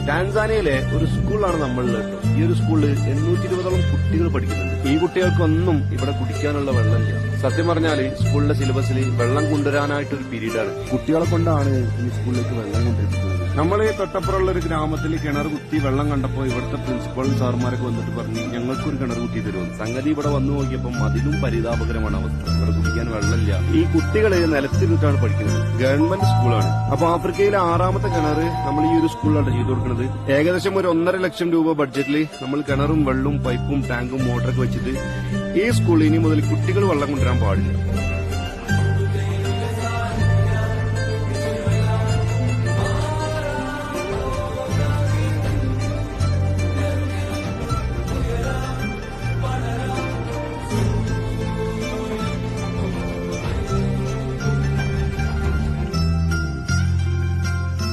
ടാൻസാനിയയിലെ ഒരു സ്കൂളിലാണ് നമ്മളുള്ളത്. ഈ ഒരു സ്കൂളിൽ 820ഓളം കുട്ടികൾ പഠിക്കുന്നുണ്ട്. ഈ കുട്ടികൾക്കൊന്നും ഇവിടെ കുടിക്കാനുള്ള വെള്ളമില്ല. സത്യം പറഞ്ഞാല് സ്കൂളിലെ സിലബസിൽ വെള്ളം കൊണ്ടുവരാനായിട്ടൊരു പീരീഡാണ്. കുട്ടികളെ കൊണ്ടാണ് ഈ സ്കൂളിലേക്ക് വെള്ളം കൊണ്ടുവരുന്നത്. നമ്മൾ ഈ തൊട്ടപ്പുറമുള്ള ഒരു ഗ്രാമത്തിൽ കിണർ കുത്തി വെള്ളം കണ്ടപ്പോൾ ഇവിടുത്തെ പ്രിൻസിപ്പളും സാറുമാരൊക്കെ വന്നിട്ട് പറഞ്ഞു ഞങ്ങൾക്കൊരു കിണർ കുത്തി തരുമെന്ന്. സംഗതി ഇവിടെ വന്നു നോക്കിയപ്പോൾ അതിലും പരിതാപകരമാണ് അവസ്ഥ. ഇവിടെ കുടിക്കാൻ വെള്ളമില്ല. ഈ കുട്ടികള് നിലത്തിരുന്നിട്ടാണ് പഠിക്കുന്നത്. ഗവൺമെന്റ് സ്കൂളാണ്. അപ്പൊ ആഫ്രിക്കയിലെ 6ാമത്തെ കിണർ നമ്മൾ ഈ ഒരു സ്കൂളിലാണ് ചെയ്തു കൊടുക്കുന്നത്. ഏകദേശം ഒരു 1.5 ലക്ഷം രൂപ ബഡ്ജറ്റിൽ നമ്മൾ കിണറും വെള്ളവും പൈപ്പും ടാങ്കും മോട്ടറൊക്കെ വെച്ചിട്ട് ഈ സ്കൂളിൽ ഇനി മുതൽ കുട്ടികൾ വെള്ളം കൊണ്ടുവരാൻ പാടില്ല.